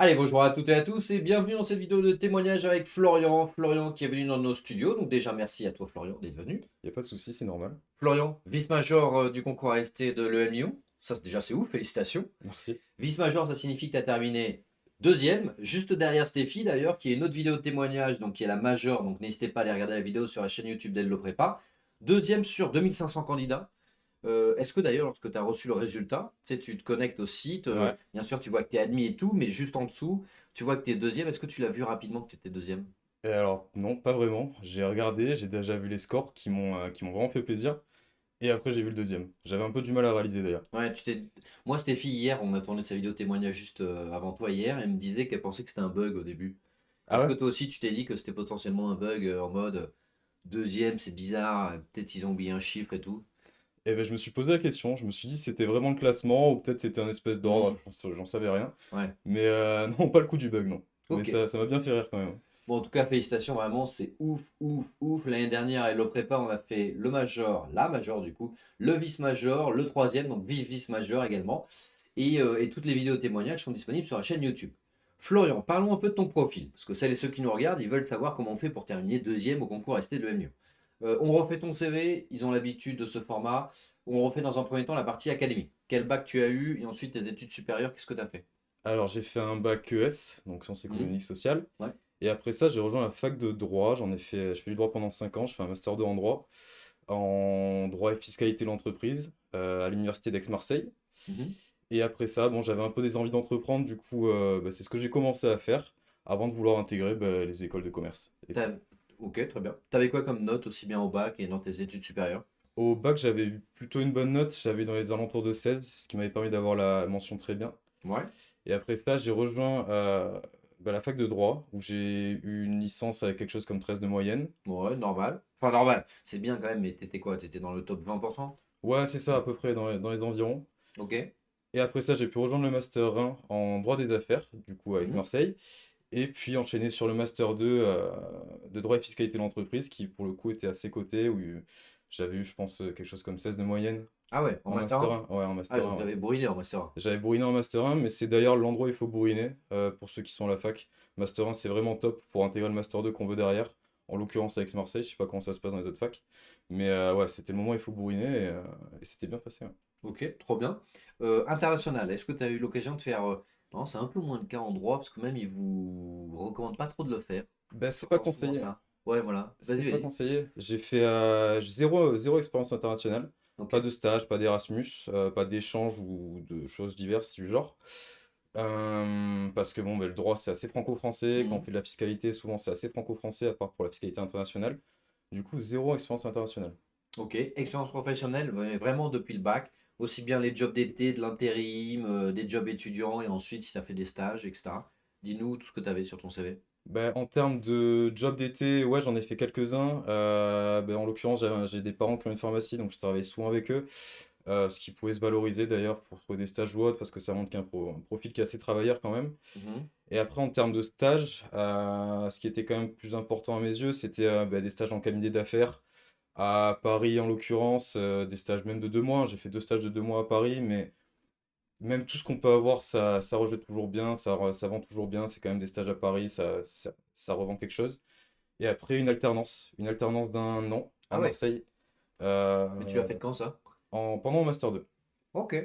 Allez, bonjour à toutes et à tous et bienvenue dans cette vidéo de témoignage avec Florian. Florian qui est venu dans nos studios. Donc déjà, merci à toi Florian d'être venu. Il n'y a pas de souci, c'est normal. Florian, vice-major du concours AST de l'EMIO. Ça, déjà, c'est ouf, félicitations. Merci. Vice-major, ça signifie que tu as terminé deuxième, juste derrière Stéphie d'ailleurs, qui est une autre vidéo de témoignage, donc qui est la majeure. Donc n'hésitez pas à aller regarder la vidéo sur la chaîne YouTube d'Elle le Prépa. Deuxième sur 2500 candidats. Est-ce que d'ailleurs, lorsque tu as reçu le résultat, tu sais, tu te connectes au site, Ouais. bien sûr, tu vois que tu es admis et tout, mais juste en dessous, tu vois que tu es deuxième. Est-ce que tu l'as vu rapidement que tu étais deuxième? Et alors, non, pas vraiment. J'ai regardé, j'ai déjà vu les scores qui m'ont vraiment fait plaisir. Et après, j'ai vu le deuxième. J'avais un peu du mal à réaliser d'ailleurs. Ouais, tu t'es... Moi, Stéphie, hier, on a tourné sa vidéo témoignage juste avant toi hier, elle me disait qu'elle pensait que c'était un bug au début. Ah Est-ce que ouais? toi aussi, tu t'es dit que c'était potentiellement un bug en mode deuxième, c'est bizarre, peut-être ils ont oublié un chiffre et tout? Et ben, je me suis posé la question. Je me suis dit si c'était vraiment le classement ou peut-être c'était un espèce Hmm, d'ordre. J'en savais rien. ouais, Mais non, pas le coup du bug, non. Mais ok. ça m'a bien fait rire quand même. Bon, en tout cas, félicitations, vraiment, c'est ouf, ouf, ouf. L'année dernière, à Hello Prépa, on a fait le major, la major du coup, le vice-major, le troisième, donc vice-major également. Et toutes les vidéos témoignages sont disponibles sur la chaîne YouTube. Florian, parlons un peu de ton profil, parce que celles et ceux qui nous regardent, ils veulent savoir comment on fait pour terminer deuxième au concours ST de l'EMIO. On refait ton CV, ils ont l'habitude de ce format. On refait dans un premier temps la partie académique. Quel bac tu as eu, et ensuite tes études supérieures, qu'est-ce que tu as fait? Alors, j'ai fait un bac ES, donc sciences Mhm. économiques sociales. Ouais. Et après ça, j'ai rejoint la fac de droit. Je fais du droit pendant 5 ans. Je fais un master 2 en droit et fiscalité de l'entreprise à l'université d'Aix-Marseille. Mhm. Et après ça, bon, j'avais un peu des envies d'entreprendre, du coup, bah, c'est ce que j'ai commencé à faire avant de vouloir intégrer bah, les écoles de commerce. T'as- Ok, très bien. T'avais quoi comme note aussi bien au bac et dans tes études supérieures? Au bac, j'avais eu plutôt une bonne note, j'avais dans les alentours de 16, ce qui m'avait permis d'avoir la mention très bien. Ouais. Et après ça, j'ai rejoint bah, la fac de droit, où j'ai eu une licence avec quelque chose comme 13 de moyenne. Ouais, normal. Enfin, normal. C'est bien quand même, mais t'étais quoi? T'étais dans le top 20%? Ouais, c'est ça à peu près dans les environs. Ok. Et après ça, j'ai pu rejoindre le master 1 en droit des affaires, du coup avec Mhm. Marseille. Et puis enchaîner sur le Master 2 de droit et fiscalité de l'entreprise, qui pour le coup était à ses côtés, où j'avais eu, je pense, quelque chose comme 16 de moyenne Ah ouais, en en master Master 1? 1. Ouais, en Ah, Master donc 1, ouais. t'avais bourriné en master 1. J'avais bourriné en Master 1, mais c'est d'ailleurs l'endroit où il faut bourriner pour ceux qui sont à la fac. Master 1, c'est vraiment top pour intégrer le Master 2 qu'on veut derrière. En l'occurrence avec Marseille, je sais pas comment ça se passe dans les autres facs. Mais ouais, c'était le moment où il faut bourriner et c'était bien passé, ouais. Ok, trop bien. International, est-ce que tu as eu l'occasion de faire... Non, c'est un peu moins le cas en droit, parce que même ils vous recommandent pas trop de le faire. Bah, c'est pas Dans ce conseillé. sens-là. Ouais, voilà. C'est Vas-y, pas vas-y. conseillé. J'ai fait zéro expérience internationale. Ok. Pas de stage, pas d'Erasmus, pas d'échange ou de choses diverses du genre. Parce que bon, bah, le droit c'est assez franco-français. Quand on Mhm. fait de la fiscalité, souvent c'est assez franco-français, à part pour la fiscalité internationale. Du coup, zéro expérience internationale. Ok. Expérience professionnelle, vraiment depuis le bac. Aussi bien les jobs d'été, de l'intérim, des jobs étudiants, et ensuite si tu as fait des stages, etc. Dis-nous tout ce que tu avais sur ton CV. Ben, en termes de job d'été, ouais, j'en ai fait quelques-uns. Ben, en l'occurrence, j'ai des parents qui ont une pharmacie, donc je travaille souvent avec eux. Ce qui pouvait se valoriser d'ailleurs pour trouver des stages ou autre, parce que ça montre un profil qui est assez travailleur quand même. Mhm. Et après, en termes de stage, ce qui était quand même plus important à mes yeux, c'était ben, des stages en cabinet d'affaires. À Paris, en l'occurrence, des stages même de 2 mois. J'ai fait 2 stages de 2 mois à Paris, mais même tout ce qu'on peut avoir, ça rejette toujours bien, ça vend toujours bien. C'est quand même des stages à Paris, ça revend quelque chose. Et après, une alternance d'un an à Ah ouais. Marseille, Mais tu l'as euh, fait quand ça? pendant mon Master 2. Ok.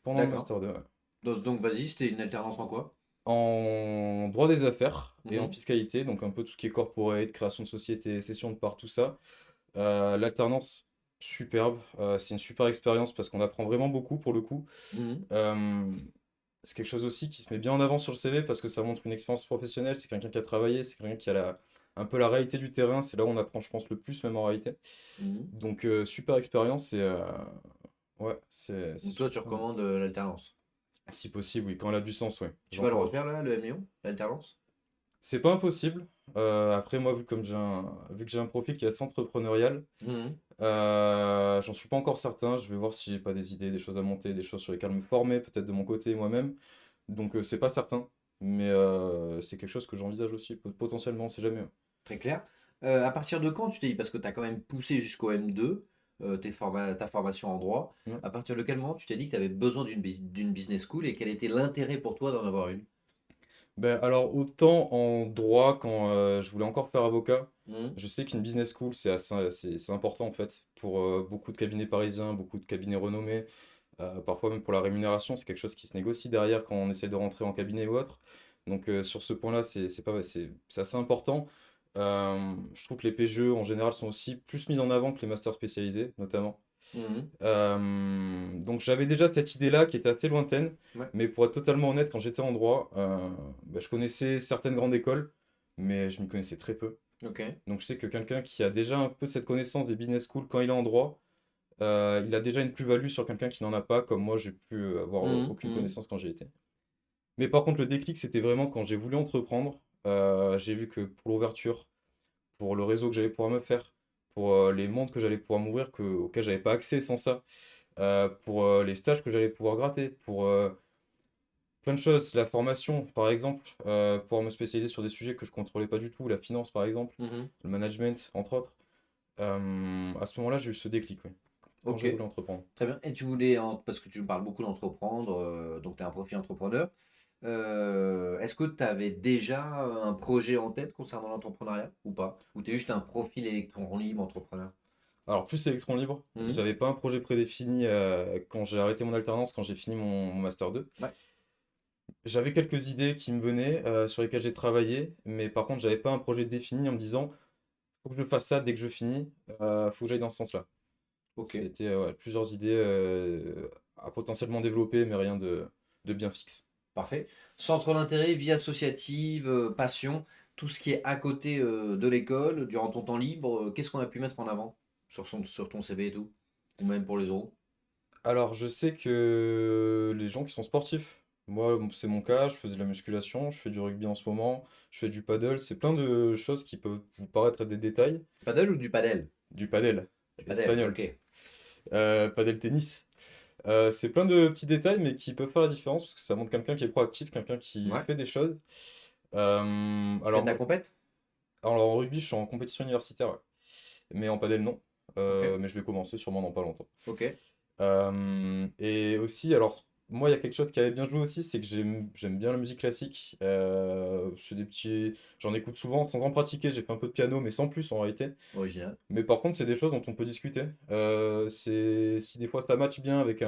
Pendant le D'accord. Master 2, ouais. Donc vas-y, c'était une alternance en quoi? En droit des affaires et en Mhm. fiscalité, donc un peu tout ce qui est corporate, création de société, cession de parts, tout ça. L'alternance, superbe. C'est une super expérience parce qu'on apprend vraiment beaucoup pour le coup. Mhm. Euh, c'est quelque chose aussi qui se met bien en avant sur le CV parce que ça montre une expérience professionnelle. C'est quelqu'un qui a travaillé, c'est quelqu'un qui a un peu la réalité du terrain. C'est là où on apprend, je pense, le plus même en réalité. Mhm. Donc, super expérience et ouais, c'est Donc toi, tu super. recommandes l'alternance. Si possible, oui, quand elle a du sens, oui, Tu vas le j'encourage. refaire là, le MIO, l'alternance? C'est pas impossible. Après, moi, vu que j'ai un profil qui est assez entrepreneurial, Mhm. j'en suis pas encore certain. Je vais voir si j'ai pas des idées, des choses à monter, des choses sur lesquelles me former, peut-être de mon côté moi-même. Donc, c'est pas certain. Mais c'est quelque chose que j'envisage aussi, potentiellement, on sait jamais. Très clair. À partir de quand tu t'es dit, parce que tu as quand même poussé jusqu'au M2, ta formation en droit, Ouais. à partir de quel moment tu t'es dit que tu avais besoin d'une business school et quel était l'intérêt pour toi d'en avoir une? Ben, alors, autant en droit, quand je voulais encore faire avocat, Mhm. je sais qu'une business school, c'est important en fait, pour beaucoup de cabinets parisiens, beaucoup de cabinets renommés, parfois même pour la rémunération, c'est quelque chose qui se négocie derrière quand on essaie de rentrer en cabinet ou autre. Donc, sur ce point-là, c'est assez important. Je trouve que les PGE en général sont aussi plus mis en avant que les masters spécialisés, notamment. Mhm. Donc j'avais déjà cette idée-là qui était assez lointaine, Ouais. mais pour être totalement honnête, quand j'étais en droit, bah, je connaissais certaines grandes écoles, mais je m'y connaissais très peu. Ok. Donc je sais que quelqu'un qui a déjà un peu cette connaissance des business schools quand il est en droit, il a déjà une plus-value sur quelqu'un qui n'en a pas, comme moi j'ai pu avoir Mhm. aucune Mhm. connaissance quand j'ai été. Mais par contre, le déclic, c'était vraiment quand j'ai voulu entreprendre. J'ai vu que pour l'ouverture, pour le réseau que j'allais pouvoir me faire, pour les mondes que j'allais pouvoir m'ouvrir, auxquels j'avais pas accès sans ça, pour les stages que j'allais pouvoir gratter, pour plein de choses, la formation par exemple, pouvoir me spécialiser sur des sujets que je contrôlais pas du tout, la finance par exemple, Mhm. le management entre autres. À ce moment-là, j'ai eu ce déclic, ouais, quand Ok. j'ai voulu entreprendre. Très bien. Et tu voulais, parce que tu me parles beaucoup d'entreprendre, donc tu as un profil entrepreneur. Est-ce que tu avais déjà un projet en tête concernant l'entrepreneuriat ou pas? Ou tu es juste un profil électron libre entrepreneur? Alors plus électron libre, Mhm. j'avais pas un projet prédéfini quand j'ai arrêté mon alternance, quand j'ai fini mon master 2. Ouais. J'avais quelques idées qui me venaient, sur lesquelles j'ai travaillé, mais par contre, j'avais pas un projet défini en me disant, faut que je fasse ça dès que je finis, faut que j'aille dans ce sens-là. Ok. C'était ouais, plusieurs idées à potentiellement développer, mais rien de bien fixe. Parfait. Centre d'intérêt, vie associative, passion, tout ce qui est à côté de l'école, durant ton temps libre, qu'est-ce qu'on a pu mettre en avant sur ton CV et tout? Ou même pour les euros? Alors, je sais que les gens qui sont sportifs, moi, c'est mon cas, je faisais de la musculation, je fais du rugby en ce moment, je fais du paddle, c'est plein de choses qui peuvent vous paraître être des détails. Paddle ou du padel? Du paddle, Du padel, espagnol, ok. paddle tennis. C'est plein de petits détails, mais qui peuvent faire la différence parce que ça montre quelqu'un qui est proactif, quelqu'un qui Ouais. fait des choses. Tu fais Alors, de la compète? alors, en rugby, je suis en compétition universitaire, ouais. Mais en padel, non. Ok. Mais je vais commencer sûrement dans pas longtemps. Ok. Et aussi, alors, moi, il y a quelque chose qui avait bien joué aussi, c'est que j'aime bien la musique classique. C'est des petits... J'en écoute souvent sans en pratiquer. J'ai fait un peu de piano, mais sans plus en réalité. Original. Mais par contre, c'est des choses dont on peut discuter. Si des fois ça match bien avec la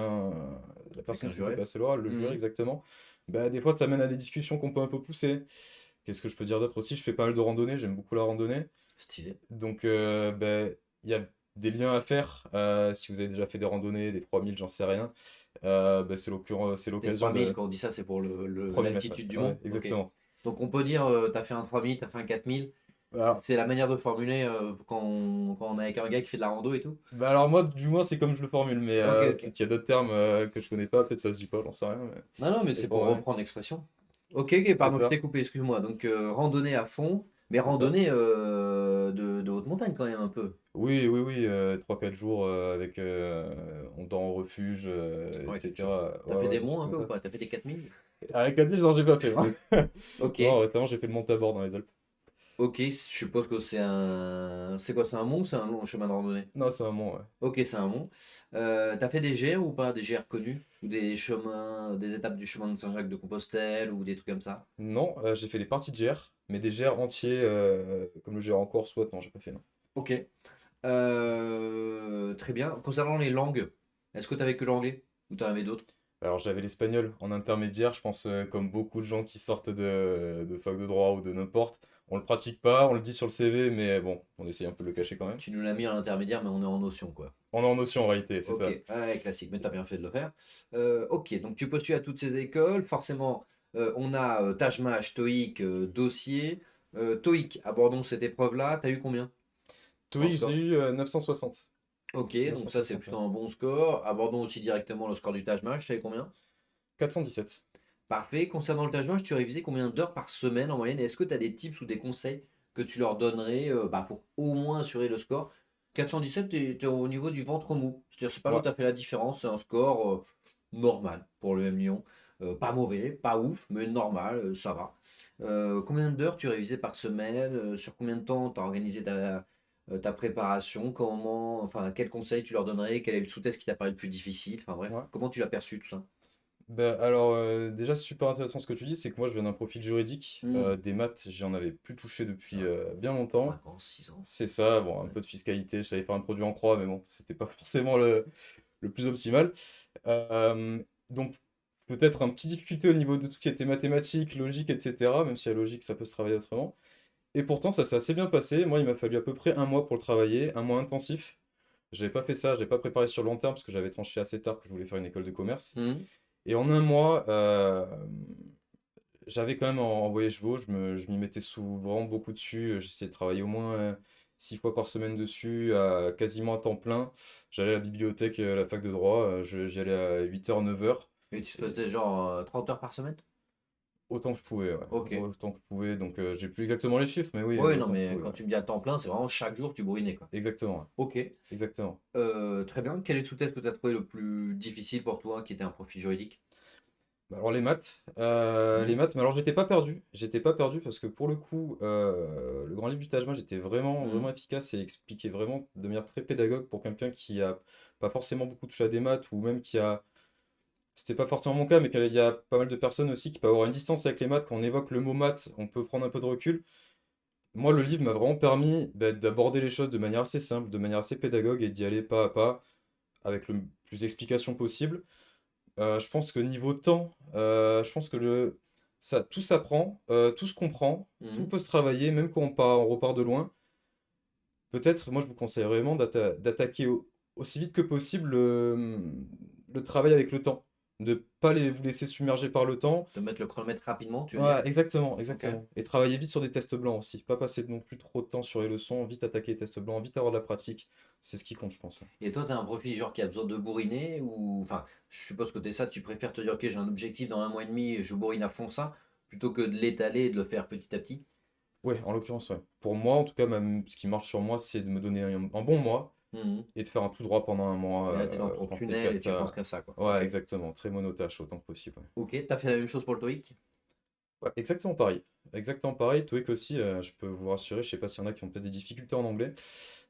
Avec personne un qui fait juré. passer l'oral, le jury Mhm. exactement, bah, des fois ça mène à des discussions qu'on peut un peu pousser. Qu'est-ce que je peux dire d'autre aussi? Je fais pas mal de randonnées, j'aime beaucoup la randonnée. Stylé. Donc, ben, il y a des liens à faire. Si vous avez déjà fait des randonnées, des 3000, j'en sais rien. Ben, c'est Les l'occasion 3000 de quand on dit ça, c'est pour 3000 mètres. Ouais, l'altitude du ouais, mont. Ok. exactement. Donc on peut dire, tu as fait un 3000, tu as fait un 4000. Alors, C'est la manière de formuler quand on est avec un gars qui fait de la rando et tout. bah alors moi, du moins, c'est comme je le formule, mais Ok, ok. peut-être qu'il y a d'autres termes que je connais pas, peut-être ça se dit pas, j'en sais rien. Non, non, mais Mais c'est pour pour ouais, reprendre l'expression. Ok, ok, c'est pardon, je ça, t'ai coupé, excuse-moi. Donc randonnée à fond, mais c'est ça. randonnée de haute montagne quand même un peu. Oui, oui, oui, 3-4 jours avec on dort en refuge, Ouais, quelque chose. etc. T'as Ouais, fait ouais, des des monts choses un comme peu ou ça. pas? T'as fait des 4000? Avec 4000, non, j'ai pas fait. Non, Ok. non, récemment, j'ai fait le monte-à-bord dans les Alpes. Ok, je suppose que c'est un... C'est quoi, c'est un mont ou c'est un long chemin de randonnée? Non, c'est vraiment, ouais. Ok, c'est un mont. T'as fait des GR ou pas? Des GR connus? Ou des chemins, des étapes du chemin de Saint-Jacques de Compostelle ou des trucs comme ça? Non, j'ai fait les parties de GR, mais des GR entiers, comme le GR en Corse ou autre, non, j'ai pas fait, non. Ok. Très bien. Concernant les langues, est-ce que tu avais que l'anglais ou tu en avais d'autres? Alors, j'avais l'espagnol en intermédiaire, je pense, comme beaucoup de gens qui sortent de fac de droit ou de n'importe. On le pratique pas, on le dit sur le CV, mais bon, on essaye un peu de le cacher quand même. Tu nous l'as mis à l'intermédiaire, mais on est en notion, quoi. On est en notion en réalité, c'est Ok, ça. ouais, classique, mais tu as bien fait de le faire. Ok, donc tu postules à toutes ces écoles. Forcément, on a Taj Mahal, TOEIC, dossier. TOEIC, abordons cette épreuve-là. Tu as eu combien en TOEIC, j'ai score? eu 960. Ok, donc ça, c'est 960, ouais. plutôt un bon score. Abordons aussi directement le score du Taj Mahal. Tu avais combien? 417. Parfait. Concernant le Taj Mahal, tu révisais combien d'heures par semaine en moyenne? Est-ce que tu as des tips ou des conseils que tu leur donnerais pour au moins assurer le score? 417, tu es, au niveau du ventre mou. C'est-à-dire, c'est pas là où Ouais. tu as fait la différence. C'est un score normal pour le M Lyon. Pas mauvais, pas ouf, mais normal, ça va. Combien d'heures tu révisais par semaine? Sur combien de temps tu as organisé ta préparation? Comment, enfin, quel conseil tu leur donnerais? Quel est le sous-test qui t'a paru le plus difficile? Enfin bref, Ouais. comment tu l'as perçu tout ça? Bah, alors, déjà, c'est super intéressant ce que tu dis, c'est que moi, je viens d'un profil juridique. Hmm. Des maths, j'en avais plus touché depuis Ça va, bien longtemps. 5 ans, 6 ans. C'est ça, bon, un Ouais. peu de fiscalité, je savais faire un produit en croix, mais bon, c'était pas forcément le plus optimal. Donc, peut-être un petit difficulté au niveau de tout ce qui était mathématiques, logique, etc. Même si la logique, ça peut se travailler autrement. Et pourtant, ça s'est assez bien passé. Moi, il m'a fallu à peu près un mois pour le travailler, un mois intensif. J'avais pas fait ça, je l'ai pas préparé sur le long terme parce que j'avais tranché assez tard que je voulais faire une école de commerce. Hmm. Et en un mois, j'avais quand même envoyé chevaux, je m'y mettais vraiment beaucoup dessus. J'essayais de travailler au moins 6 fois par semaine dessus, quasiment à temps plein. J'allais à la bibliothèque, à la fac de droit, j'y allais à 8h, 9h. Et tu faisais genre 30 heures par semaine? Autant que je pouvais, ouais. Ok. Autant que je pouvais. Donc, j'ai plus exactement les chiffres, mais oui, Ouais, non, autant que je mais pouvais, quand ouais. tu me dis à temps plein, c'est vraiment chaque jour tu bourrinais, quoi. Exactement, ouais. Ok. Exactement. Très bien. Quel est le sous-test que tu as trouvé le plus difficile pour toi, qui était un profil juridique? Bah, alors les Mhm. maths, mais alors j'étais pas perdu parce que pour le coup, le grand livre du Taj Mahal était vraiment, vraiment Mhm. efficace et expliquait vraiment de manière très pédagogue pour quelqu'un qui a pas forcément beaucoup touché à des maths ou même qui a, c'était pas forcément mon cas, mais qu'il y a pas mal de personnes aussi qui peuvent avoir une distance avec les maths. Quand on évoque le mot maths, on peut prendre un peu de recul. Moi, le livre m'a vraiment permis d'aborder les choses de manière assez simple, de manière assez pédagogue et d'y aller pas à pas avec le plus d'explications possible. Je pense que niveau temps, je pense que tout s'apprend, tout se comprend, tout Mhm. peut se travailler, même quand on repart de loin. Peut-être, moi je vous conseille vraiment d'attaquer aussi vite que possible le travail avec le temps. De pas vous laisser submerger par le temps. De mettre le chronomètre rapidement, tu veux dire? Ouais, exactement, Ok. exactement. Et travailler vite sur des tests blancs aussi. Pas passer non plus trop de temps sur les leçons, vite attaquer les tests blancs, vite avoir de la pratique. C'est ce qui compte, je pense, ouais. Et toi, tu as un profil genre qui a besoin de bourriner ou... Enfin, je suppose que tu es ça, tu préfères te dire, ok, j'ai un objectif dans un mois et demi et je bourrine à fond ça, plutôt que de l'étaler et de le faire petit à petit. Ouais, en l'occurrence, ouais. Pour moi, en tout cas, même ce qui marche sur moi, c'est de me donner un bon mois Mhm. et de faire un tout droit pendant un mois, Et là, tu es dans ton penser qu'à tunnel et tu penses ça. qu'à ça, quoi. Ouais, Ok. exactement, très monotâche autant que possible. Ouais. Ok, tu as fait la même chose pour le TOEIC? Ouais, exactement pareil. Exactement pareil. TOEIC aussi, je peux vous rassurer, je sais pas s'il y en a qui ont peut-être des difficultés en anglais.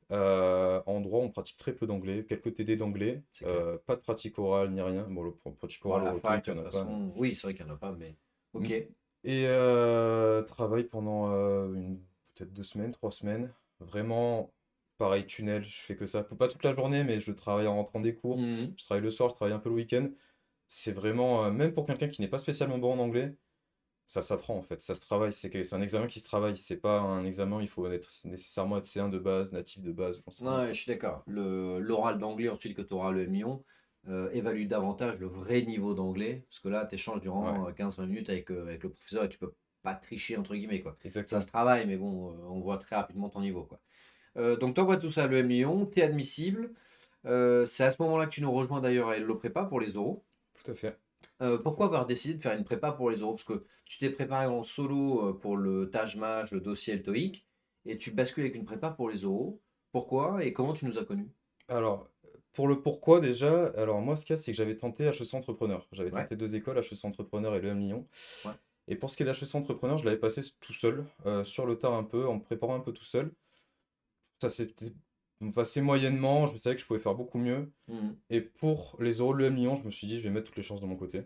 En droit, on pratique très peu d'anglais, quelques TD d'anglais, C'est clair. pas de pratique orale ni rien. Bon, pratique Bon, à orale la au fac, TOEIC, de il n'y toute en a pas. façon, oui, c'est vrai qu'il n'y en a pas, mais... Mm. Ok. Et travail pendant peut-être 2 semaines, 3 semaines. Vraiment, pareil, tunnel, je fais que ça. Pas toute la journée, mais je travaille en rentrant des cours. Mhm. Je travaille le soir, je travaille un peu le week-end. C'est vraiment, même pour quelqu'un qui n'est pas spécialement bon en anglais, ça s'apprend en fait. Ça se travaille. C'est un examen qui se travaille. C'est pas un examen, il faut nécessairement être C1 de base, natif de base, j'en sais Non, rien ouais, quoi. je suis d'accord. L'oral d'anglais, ensuite que tu auras le M-Lyon, évalue davantage le vrai niveau d'anglais, parce que là, tu échanges Ouais, durant 15-20 minutes avec le professeur et tu peux pas tricher, entre guillemets, quoi. Ça se exactement. travaille, mais bon, on voit très rapidement ton niveau, quoi. Donc, tu envoies tout ça à le M-Lyon, tu es admissible. C'est à ce moment-là que tu nous rejoins d'ailleurs à Hello Prépa pour les oraux. Tout à fait. Tout à Pourquoi fait. avoir décidé de faire une prépa pour les oraux? Parce que tu t'es préparé en solo pour le Taj Mahal, le dossier et le TOEIC, et tu bascules avec une prépa pour les oraux. Pourquoi et comment tu nous as connus? Alors, pour le pourquoi déjà, alors moi ce qu'il y a, c'est que j'avais tenté HEC Entrepreneur. J'avais Ouais, tenté deux écoles, HEC Entrepreneur et le M Lyon. ouais. Et pour ce qui est d'HEC Entrepreneur, je l'avais passé tout seul, sur le tard un peu, en me préparant un peu tout seul. Ça s'était passé moyennement, je savais que je pouvais faire beaucoup mieux. Mhm. Et pour les euros de le M Lyon, je me suis dit, je vais mettre toutes les chances de mon côté.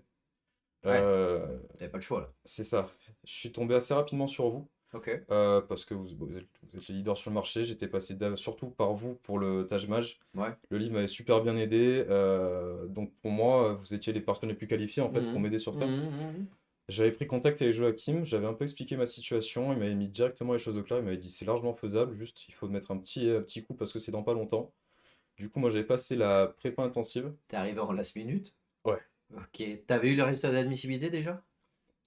Ouais, Euh, t'avais pas le choix là. c'est ça. Je suis tombé assez rapidement sur vous, Ok. parce que vous êtes les leaders sur le marché. J'étais passé surtout par vous pour le Taj Mahal. Ouais. Le livre m'avait super bien aidé. Donc pour moi, vous étiez les personnes les plus qualifiées en fait pour Mhm. m'aider sur ça. Mhm, mhm. J'avais pris contact avec Joachim, j'avais un peu expliqué ma situation, il m'avait mis directement les choses au clair, il m'avait dit c'est largement faisable, juste il faut mettre un petit coup parce que c'est dans pas longtemps. Du coup, moi j'avais passé la prépa intensive. T'es arrivé en last minute. Ouais. Ok. T'avais eu le résultat d'admissibilité déjà?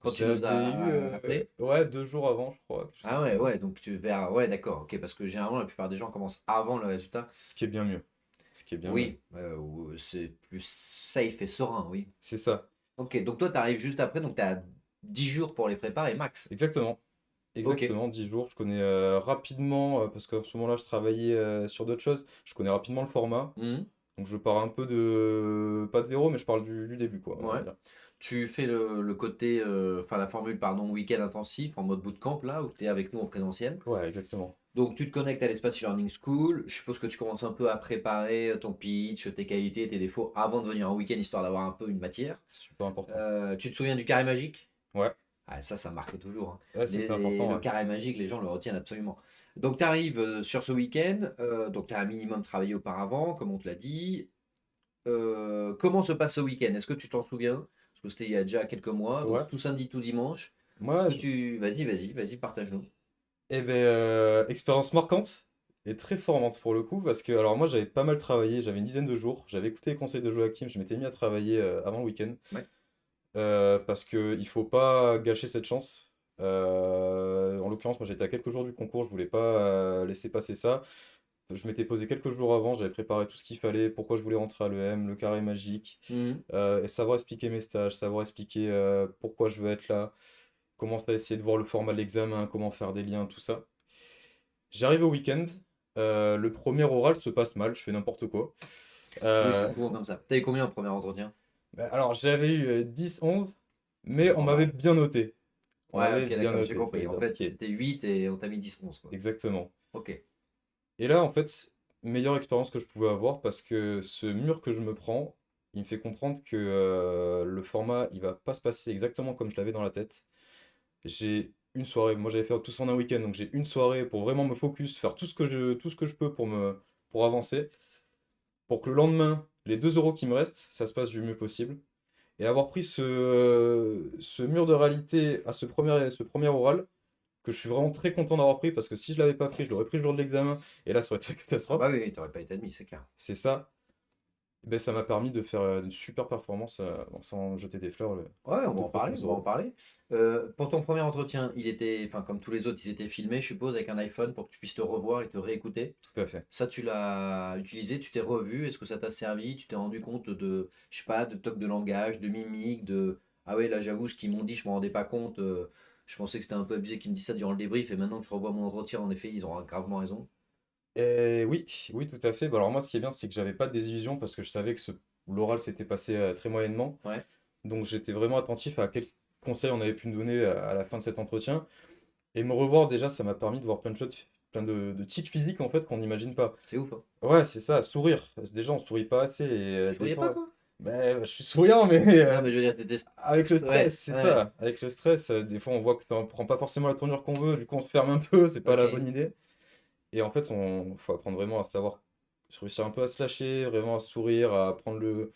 Quand tu nous J'avais eu, as appelé? ouais, 2 jours avant, je crois, quelque chose Ah comme ça. ouais, ouais, donc tu vers. Ouais, d'accord, ok, parce que généralement la plupart des gens commencent avant le résultat. Ce qui est bien mieux. Ce qui est bien mieux. Oui, ou c'est plus safe et serein, oui. C'est ça. Ok, donc toi t'arrives juste après, donc t'as 10 jours pour les préparer max. Exactement. Ok. Exactement, 10 jours. Je connais rapidement, parce qu'à ce moment-là, je travaillais sur d'autres choses. Je connais rapidement le format. Mhm. Donc je pars un peu de. Pas de zéro, mais je parle du début, quoi, on va Ouais. dire. Tu fais le côté, enfin la formule, pardon, week-end intensif en mode bootcamp là, où tu es avec nous en présentiel. Ouais, exactement. Donc, tu te connectes à l'espace e-learning school. Je suppose que tu commences un peu à préparer ton pitch, tes qualités, tes défauts avant de venir en week-end, histoire d'avoir un peu une matière. Super important. Tu te souviens du carré magique? Ouais, Ah, ça marquait toujours, hein. ouais, c'était important, Le ouais. carré magique, les gens le retiennent absolument. Donc, tu arrives sur ce week-end. Donc, tu as un minimum travaillé auparavant, comme on te l'a dit. Comment se passe ce week-end? Est-ce que tu t'en souviens? Parce que c'était il y a déjà quelques mois, donc Ouais, tout samedi, tout dimanche. Est-ce moi, que tu... Vas-y, partage-nous. eh ben, expérience marquante et très formante pour le coup, parce que alors moi j'avais pas mal travaillé, j'avais une dizaine de jours, j'avais écouté les conseils de Joachim, je m'étais mis à travailler avant le week-end, Ouais. parce que il faut pas gâcher cette chance. En l'occurrence, moi j'étais à quelques jours du concours, je voulais pas laisser passer ça. Je m'étais posé quelques jours avant, j'avais préparé tout ce qu'il fallait, pourquoi je voulais rentrer à l'EM, le carré magique, Mhm. et savoir expliquer mes stages, savoir expliquer pourquoi je veux être là, commencer à essayer de voir le format de l'examen, comment faire des liens, tout ça. J'arrive au week-end, le premier oral se passe mal, je fais n'importe quoi. Oui, c'est Euh, souvent comme ça. T'as eu combien en premier entretien? alors j'avais eu 10-11, mais on m'avait Normal. bien noté. On Ouais, m'avait ok, bien d'accord, j'ai noté, compris. j'avais En bien fait, indiqué. c'était 8 et on t'a mis 10-11, quoi. Exactement. Ok. Et là, en fait, meilleure expérience que je pouvais avoir parce que ce mur que je me prends, il me fait comprendre que le format, il va pas se passer exactement comme je l'avais dans la tête. J'ai une soirée, moi j'avais fait tout ça en un week-end, donc j'ai une soirée pour vraiment me focus, faire tout ce que je peux pour avancer, pour que le lendemain, les 2 euros qui me restent, ça se passe du mieux possible. Et avoir pris ce mur de réalité à ce premier oral, que je suis vraiment très content d'avoir pris, parce que si je l'avais pas pris, je l'aurais pris le jour de l'examen, et là ça aurait été la Ah catastrophe. bah oui, t'aurais pas été admis, c'est clair. C'est ça. Ben, ça m'a permis de faire une super performance bon, sans jeter des fleurs Ouais, on va de en prochains parler, on va en euros. parler. Pour ton premier entretien, il était, enfin comme tous les autres, ils étaient filmés, je suppose, avec un iPhone pour que tu puisses te revoir et te réécouter. Tout à fait. Ça, tu l'as utilisé, tu t'es revu, est-ce que ça t'a servi? Tu t'es rendu compte de, je sais pas, de toc de langage, de mimique, de... Ah ouais, là j'avoue, ce qu'ils m'ont dit, je m'en rendais pas compte. Je pensais que c'était un peu abusé qu'ils me disent ça durant le débrief, et maintenant que je revois mon entretien, en effet, ils ont gravement raison. Et oui, oui, tout à fait. Bah, alors moi, ce qui est bien, c'est que j'avais pas de désillusion parce que je savais que l'oral s'était passé très moyennement. Ouais. Donc j'étais vraiment attentif à quels conseils on avait pu me donner à la fin de cet entretien. Et me revoir déjà, ça m'a permis de voir plein de choses, plein de tics physiques en fait qu'on n'imagine pas. C'est ouf, hein. Ouais, c'est ça, sourire. Parce que déjà, on sourit pas assez et Tu des voyais pas, fois, quoi? ben, je suis souriant, mais Non, mais je veux dire, t'étais... avec le Ouais, stress, c'est ouais, ça. Avec le stress, des fois, on voit que ça ne prend pas forcément la tournure qu'on veut, du coup, on se ferme un peu, c'est pas la bonne ok. idée. Et en fait, faut apprendre vraiment à savoir réussir un peu à se lâcher, vraiment à sourire, à prendre le.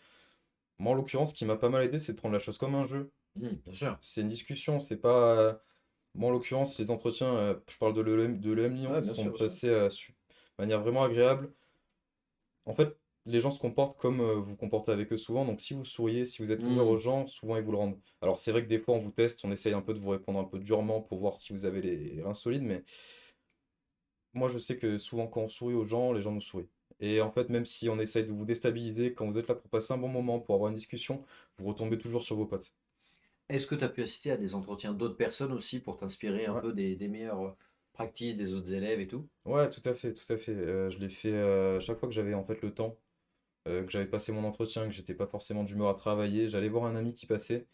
Moi, en l'occurrence, ce qui m'a pas mal aidé, c'est de prendre la chose comme un jeu. Bien sûr. C'est une discussion, c'est pas. Moi, en l'occurrence, les entretiens, je parle de l'EM Lyon, Ouais, se bien sont sûr, bien sûr. passés de manière vraiment agréable. En fait, les gens se comportent comme vous vous comportez avec eux souvent, donc si vous souriez, si vous êtes ouvert aux Hmm. gens, souvent ils vous le rendent. Alors, c'est vrai que des fois, on vous teste, on essaye un peu de vous répondre un peu durement pour voir si vous avez les reins solides, mais moi, je sais que souvent, quand on sourit aux gens, les gens nous sourient. Et en fait, même si on essaye de vous déstabiliser, quand vous êtes là pour passer un bon moment, pour avoir une discussion, vous retombez toujours sur vos potes. Est-ce que tu as pu assister à des entretiens d'autres personnes aussi pour t'inspirer un Ouais, peu des meilleures practices des autres élèves et tout? ouais, tout à fait, tout à fait. Je l'ai fait chaque fois que j'avais en fait le temps, que j'avais passé mon entretien, que j'étais pas forcément d'humeur à travailler, j'allais voir un ami qui passait.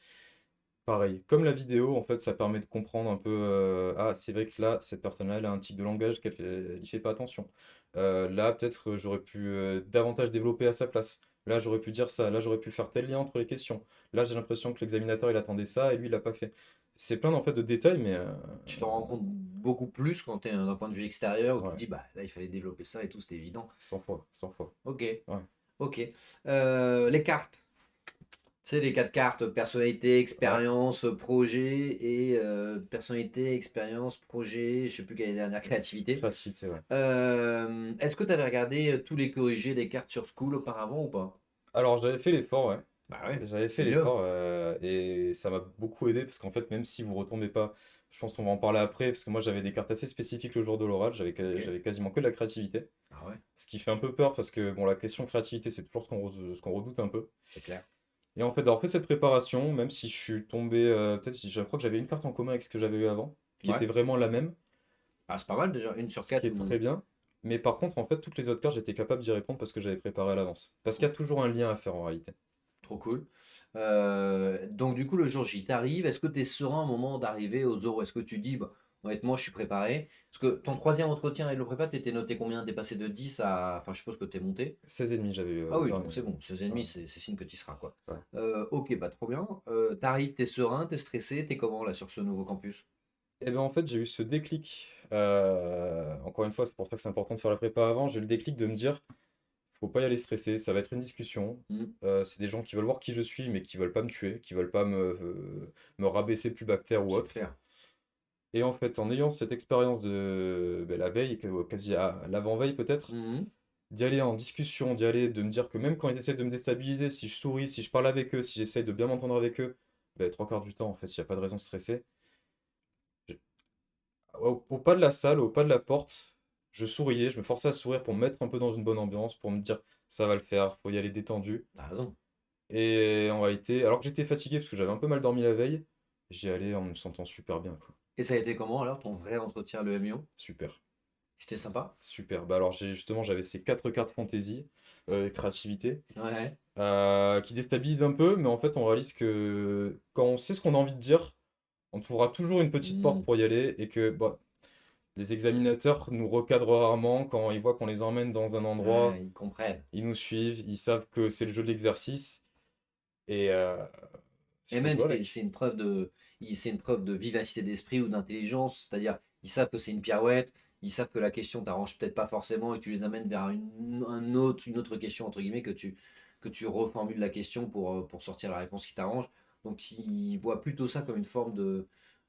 Pareil, comme la vidéo, en fait, ça permet de comprendre un peu, ah, c'est vrai que là, cette personne-là, elle a un tic de langage elle y fait pas attention. Là, peut-être, j'aurais pu davantage développer à sa place. Là, j'aurais pu dire ça. Là, j'aurais pu faire tel lien entre les questions. Là, j'ai l'impression que l'examinateur, il attendait ça et lui, il l'a pas fait. C'est plein, en fait, de détails, mais Tu t'en rends compte beaucoup plus quand tu es d'un point de vue extérieur où tu te ouais, dis, bah là, il fallait développer ça et tout, c'était évident. 100 fois, 100 fois. Ok, Ouais. ok. Les cartes. Tu sais, les quatre cartes, personnalité, Ouais, expérience, projet et personnalité, expérience, projet, je sais plus quelle est la dernière, créativité. créativité, ouais. Est-ce que tu avais regardé tous les corrigés des cartes sur School auparavant ou pas? Alors, j'avais fait l'effort, ouais. Bah ouais, J'avais c'est fait mieux. l'effort et ça m'a beaucoup aidé parce qu'en fait, même si vous retombez pas, je pense qu'on va en parler après parce que moi j'avais des cartes assez spécifiques le jour de l'oral, Ok. j'avais quasiment que de la créativité. Ah ouais, Ce qui fait un peu peur parce que bon, la question créativité, c'est toujours ce qu'on redoute un peu. c'est clair. Et en fait, d'avoir fait cette préparation, même si je suis tombé, peut-être, je crois que j'avais une carte en commun avec ce que j'avais eu avant, qui était Ouais. vraiment la même, Ah, c'est pas mal déjà, une sur ce qui quatre est très ou... bien. Mais par contre, en fait, toutes les autres cartes, j'étais capable d'y répondre parce que j'avais préparé à l'avance. Parce qu'il y a toujours un lien à faire en réalité. Trop cool. Donc du coup, le jour J, t'arrives, est-ce que tu es serein au moment d'arriver aux oraux? Est-ce que tu dis, bah, honnêtement, je suis préparé. Parce que ton troisième entretien avec le prépa, t'étais noté combien? T'es passé de 10 à. Enfin, je suppose que t'es monté. 16,5 j'avais eu Ah au oui, donc dernier. c'est bon, 16,5, Voilà. c'est signe que tu y seras, quoi. Ouais. Ok, bah trop bien. T'arrives, t'es serein, t'es stressé, t'es comment là sur ce nouveau campus? Et ben en fait, j'ai eu ce déclic. Encore une fois, c'est pour ça que c'est important de faire la prépa avant. J'ai eu le déclic de me dire, faut pas y aller stressé, ça va être une discussion. Hmm, C'est des gens qui veulent voir qui je suis, mais qui veulent pas me tuer, qui veulent pas me rabaisser plus bactère ou c'est autre. clair. Et en fait, en ayant cette expérience de ben, la veille, quasi à l'avant-veille peut-être, Mhm. d'y aller en discussion, d'y aller, de me dire que même quand ils essaient de me déstabiliser, si je souris, si je parle avec eux, si j'essaye de bien m'entendre avec eux, ben, trois quarts du temps, en fait, il n'y a pas de raison de stresser. J'ai- au pas de la salle, au pas de la porte, je souriais, je me forçais à sourire pour me mettre un peu dans une bonne ambiance, pour me dire ça va le faire, faut y aller détendu. T'as raison. Et en réalité, alors que j'étais fatigué parce que j'avais un peu mal dormi la veille, j'y allais en me sentant super bien, quoi. Et ça a été comment alors, ton vrai entretien à l'EMIO? Super, C'était sympa? super. Bah alors justement, j'avais ces quatre cartes fantaisie, créativité, Ouais. qui déstabilisent un peu, mais en fait, on réalise que quand on sait ce qu'on a envie de dire, on trouvera toujours une petite porte Hmm. pour y aller et que bah, les examinateurs nous recadrent rarement quand ils voient qu'on les emmène dans un Ouais, endroit, ils comprennent. ils nous suivent, ils savent que c'est le jeu de l'exercice et il Et faut même, jouer c'est avec. une preuve c'est une preuve de vivacité d'esprit ou d'intelligence. C'est-à-dire, ils savent que c'est une pirouette, ils savent que la question t'arrange peut-être pas forcément et que tu les amènes vers une autre question, entre guillemets, que tu reformules la question pour sortir la réponse qui t'arrange. Donc, ils voient plutôt ça comme une forme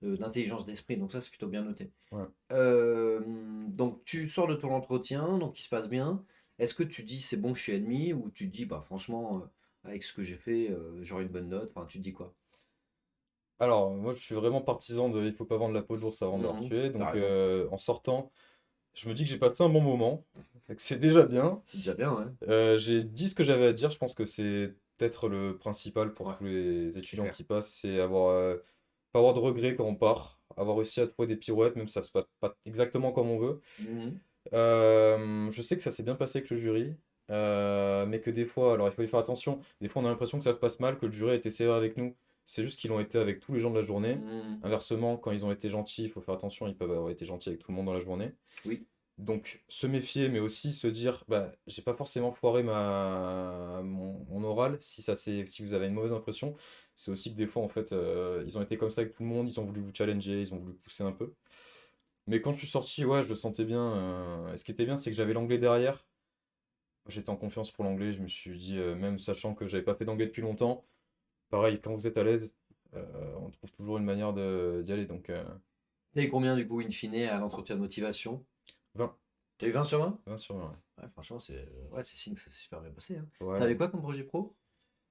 d'intelligence d'esprit. Donc, ça, c'est plutôt bien noté. Ouais. Euh, donc, tu sors de ton entretien, donc il se passe bien. Est-ce que tu dis c'est bon, je suis admis, ou tu te dis, bah, franchement, avec ce que j'ai fait, j'aurai une bonne note. Enfin, tu te dis quoi? Alors, moi, je suis vraiment partisan de il faut pas vendre la peau de l'ours avant de leur Mhm. tuer. T'as Donc, raison. en sortant, je me dis que j'ai passé un bon moment, et que c'est déjà bien. C'est déjà bien, ouais. J'ai dit ce que j'avais à dire. Je pense que c'est peut-être le principal pour Ouais, tous les c'est étudiants clair. qui passent, c'est avoir pas avoir de regrets quand on part, avoir réussi à trouver des pirouettes, même si ça se passe pas exactement comme on veut. Mhm. Je sais que ça s'est bien passé avec le jury, mais que des fois, alors il faut y faire attention, des fois on a l'impression que ça se passe mal, que le jury a été sévère avec nous. C'est juste qu'ils l'ont été avec tous les gens de la journée. Mhm. Inversement, quand ils ont été gentils, il faut faire attention, ils peuvent avoir été gentils avec tout le monde dans la journée. Oui. Donc se méfier, mais aussi se dire, bah, j'ai pas forcément foiré mon oral si si vous avez une mauvaise impression. C'est aussi que des fois, en fait, ils ont été comme ça avec tout le monde, ils ont voulu vous challenger, ils ont voulu pousser un peu. Mais quand je suis sorti, ouais, je le sentais bien. Et ce qui était bien, c'est que j'avais l'anglais derrière. J'étais en confiance pour l'anglais, je me suis dit, même sachant que j'avais pas fait d'anglais depuis longtemps, pareil, quand vous êtes à l'aise, on trouve toujours une manière d'y aller. Donc, T'as eu combien, du coup, in fine, à l'entretien de motivation? 20, T'as eu 20 sur 20? 20 sur 20, Ouais, franchement, c'est signe que ça s'est super bien passé, hein. ouais. T'avais Ouais. quoi comme projet pro?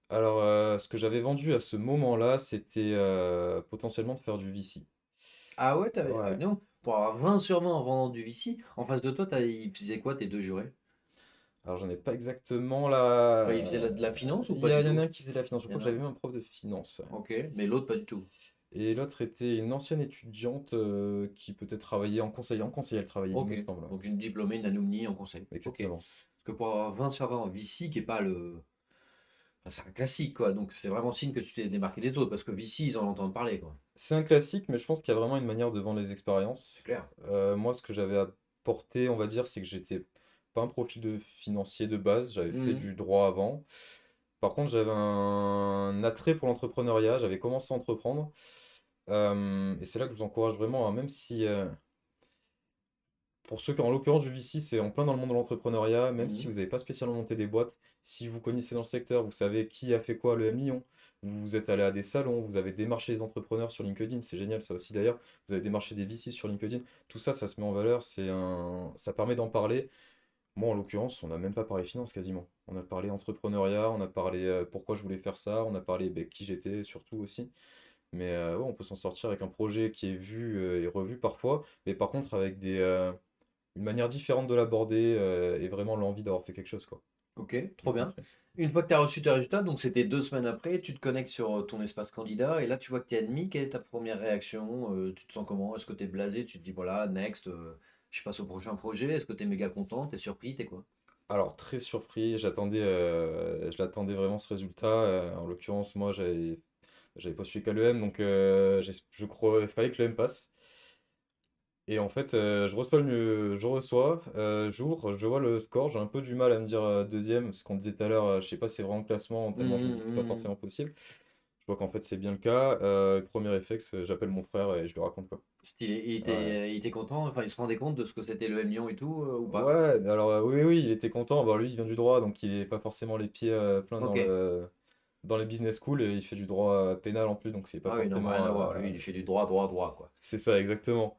Alors, ce que j'avais vendu à ce moment-là, c'était potentiellement de faire du VC. Ah ouais, t'avais. Ah Ouais. non, pour avoir 20 sur 20 en vendant du VC, en face de toi, ils faisaient quoi tes deux jurés? Alors, j'en ai pas exactement Enfin, la. ils faisaient de la finance ou Il pas y, du il y en a tout? un qui faisait la finance. Je Il y crois en que a j'avais un. même un prof de finance. Ouais. Ok, mais l'autre pas du tout. Et l'autre était une ancienne étudiante qui peut-être travaillait en conseil. En conseil, elle travaillait, il Ok, me semble. donc une diplômée, une alumni en conseil. Ok. Exactement. Parce que pour avoir 20 sur 20 en VC, qui est pas enfin, c'est un classique, quoi. Donc c'est vraiment signe que tu t'es démarqué des autres, parce que VC, ils en entendent parler, quoi. C'est un classique, mais je pense qu'il y a vraiment une manière de vendre les C'est expériences. clair. Moi, ce que j'avais apporté, on va dire, c'est que j'étais pas un profil de financier de base. J'avais fait Mhm. du droit avant. Par contre, j'avais un attrait pour l'entrepreneuriat. J'avais commencé à entreprendre. Et c'est là que je vous encourage vraiment, hein, même si, pour ceux qui, en l'occurrence, du VC, c'est en plein dans le monde de l'entrepreneuriat, même si Mhm. vous n'avez pas spécialement monté des boîtes, si vous connaissez dans le secteur, vous savez qui a fait quoi le million, vous êtes allé à des salons, vous avez démarché les entrepreneurs sur LinkedIn, c'est génial ça aussi d'ailleurs, vous avez démarché des VC sur LinkedIn, tout ça, ça se met en valeur, ça permet d'en parler. Moi, en l'occurrence, on n'a même pas parlé finance quasiment. On a parlé entrepreneuriat, on a parlé pourquoi je voulais faire ça, on a parlé qui j'étais surtout aussi. Mais ouais, on peut s'en sortir avec un projet qui est vu et revu parfois, mais par contre avec une manière différente de l'aborder et vraiment l'envie d'avoir fait quelque chose, quoi. Ok, Le trop bien. concret. Une fois que tu as reçu tes résultats, donc c'était 2 semaines après, tu te connectes sur ton espace candidat et là tu vois que tu es admis. Quelle est ta première réaction? Tu te sens comment? Est-ce que tu es blasé? Tu te dis voilà, next, je passe au prochain projet. Est-ce que tu es méga content? Tu es surpris? T'es quoi? Alors, très surpris, je l'attendais vraiment ce résultat. En l'occurrence, moi, j'avais pas suivi qu'à l'EM, donc je crois, il fallait que l'EM passe. Et en fait, j'ouvre, je vois le score, j'ai un peu du mal à me dire deuxième, ce qu'on disait tout à l'heure, je sais pas si c'est vraiment le classement, tellement je me dis que c'est pas Mhm. forcément possible. Je vois qu'en fait c'est bien le cas. Premier réflexe, j'appelle mon frère et je lui raconte quoi. Stylé. Ouais. Il était content, enfin il se rendait compte de ce que c'était le M Lyon et tout, ou Ouais, pas? alors oui, oui, il était content. Bon, lui, il vient du droit, donc il est pas forcément les pieds pleins Ok. dans les business schools et il fait du droit pénal en plus, donc c'est pas Ah oui, non, rien forcément. à voir. Lui, il fait du droit, droit, droit, quoi. C'est ça, exactement.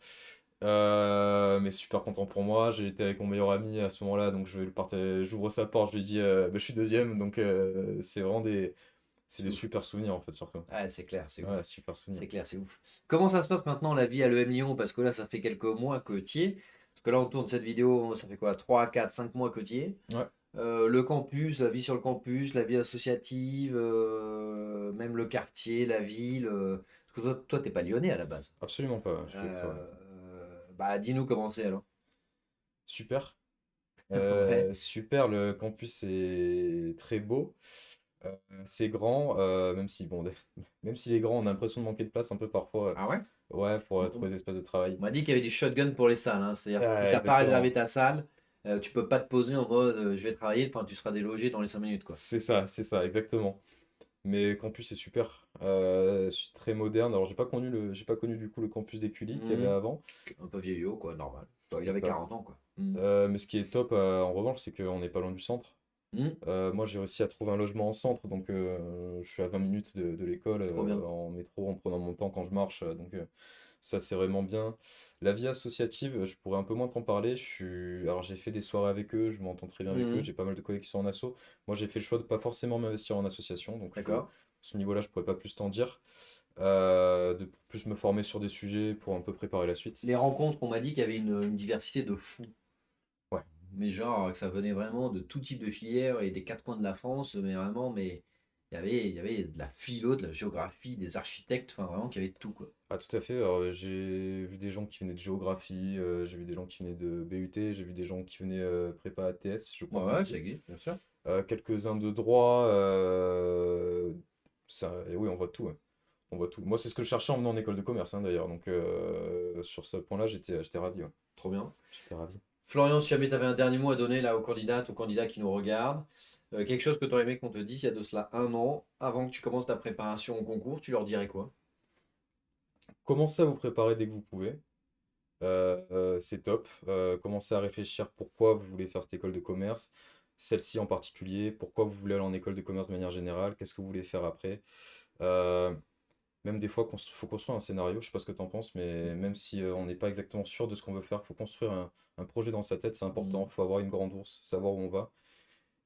Mais super content pour moi. J'ai été avec mon meilleur ami à ce moment-là, donc je vais le partager. J'ouvre sa porte, je lui dis bah, je suis deuxième, donc c'est vraiment c'est C'est des ouf. super souvenirs en fait, surtout. Ah, c'est clair, c'est Ouais, ouf. super souvenirs. C'est clair, c'est ouf. Comment ça se passe maintenant la vie à l'EM Lyon? Parce que là, ça fait quelques mois que tu y es. Parce que là, on tourne cette vidéo, ça fait quoi? 3, 4, 5 mois que tu y es. Ouais, Le campus, la vie sur le campus, la vie associative, même le quartier, la ville. Parce que toi, t'es pas lyonnais à la base. absolument pas. Je fais exprès, ouais. Bah, dis-nous comment c'est alors. Super. Ouais. Super, le campus est très beau. Euh, c'est grand, même si, bon, même s'il est grand, on a l'impression de manquer de place un peu parfois. Ah ouais? Ouais, pour On trouver des espaces de travail. on m'a dit qu'il y avait des shotguns pour les salles, hein. C'est-à-dire que si Ah, t'as pas réservé exactement. ta salle, tu peux pas te poser en mode je vais travailler, enfin tu seras délogé dans les 5 minutes quoi. C'est ça, exactement. Mais campus est super. Très moderne. Alors, j'ai pas connu du coup le campus d'Écully qu'il y avait Mhm. avant. Un peu vieillot quoi, normal. Bon, il C'est avait ça. 40 ans quoi. Mhm. Mais ce qui est top, en revanche, c'est qu'on n'est pas loin du centre. Mhm. Moi, j'ai réussi à trouver un logement en centre, donc je suis à 20 minutes de l'école Trop bien. en métro, en prenant mon temps quand je marche. Donc, ça, c'est vraiment bien. La vie associative, je pourrais un peu moins t'en parler. Alors, j'ai fait des soirées avec eux, je m'entends très bien avec eux, Mhm. j'ai pas mal de collègues qui sont en asso. Moi, j'ai fait le choix de pas forcément m'investir en association, donc D'accord. ce niveau-là, je pourrais pas plus t'en dire. De plus me former sur des sujets pour un peu préparer la suite. Les rencontres, on m'a dit qu'il y avait une diversité de fou. Ouais, Mais genre que ça venait vraiment de tout type de filières et des quatre coins de la France, mais vraiment, mais il y avait de la philo, de la géographie, des architectes, enfin vraiment qu'il y avait de tout quoi. ah, tout à fait. Alors, j'ai vu des gens qui venaient de géographie, j'ai vu des gens qui venaient de BUT, j'ai vu des gens qui venaient prépa ATS, je Ouais, crois, ouais, ça aussi. existe, bien sûr. Quelques-uns de droit. Et oui, on voit tout, ouais. On voit tout. Moi, c'est ce que je cherchais en venant en école de commerce, hein, d'ailleurs. Donc, sur ce point-là, j'étais ravi, ouais. Trop bien. J'étais ravi. Florian, si jamais tu avais un dernier mot à donner là aux candidates, aux candidats qui nous regardent, quelque chose que tu aurais aimé qu'on te dise il y a de cela 1 an, avant que tu commences ta préparation au concours, tu leur dirais quoi? Commencez à vous préparer dès que vous pouvez. C'est top. Commencez à réfléchir pourquoi vous voulez faire cette école de commerce, celle-ci en particulier, pourquoi vous voulez aller en école de commerce de manière générale, qu'est-ce que vous voulez faire après. Euh, Même des fois, faut construire un scénario, je sais pas ce que tu en penses, mais même si on n'est pas exactement sûr de ce qu'on veut faire, faut construire un projet dans sa tête, c'est important, Hmm. faut avoir une grande ours, savoir où on va.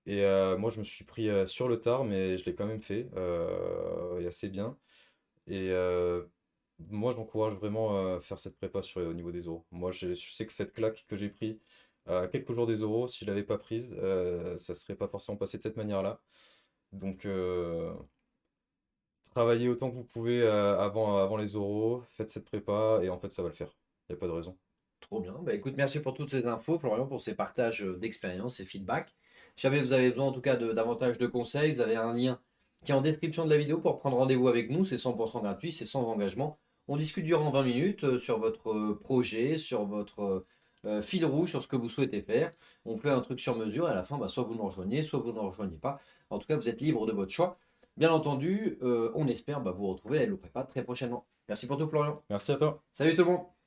Et moi, je me suis pris sur le tard, mais je l'ai quand même fait, et assez bien. Et moi, j'encourage vraiment à faire cette prépa au niveau des oraux. Moi, je sais que cette claque que j'ai pris à quelques jours des oraux, si je l'avais pas prise, ça serait pas forcément passé de cette manière-là. Donc, travaillez autant que vous pouvez avant les oraux, faites cette prépa, et en fait, ça va le faire. Il n'y a pas de raison. Trop bien. Bah, écoute, merci pour toutes ces infos, Florian, pour ces partages d'expérience et feedback. Si jamais vous avez besoin en tout cas de davantage de conseils, vous avez un lien qui est en description de la vidéo pour prendre rendez-vous avec nous. C'est 100% gratuit, c'est sans engagement. On discute durant 20 minutes sur votre projet, sur votre fil rouge, sur ce que vous souhaitez faire. On fait un truc sur mesure et à la fin, bah, soit vous nous rejoignez, soit vous ne rejoignez pas. En tout cas, vous êtes libre de votre choix. Bien entendu, on espère bah, vous retrouver à l'Eau Prépa très prochainement. Merci pour tout, Florian. Merci à toi. Salut tout le monde.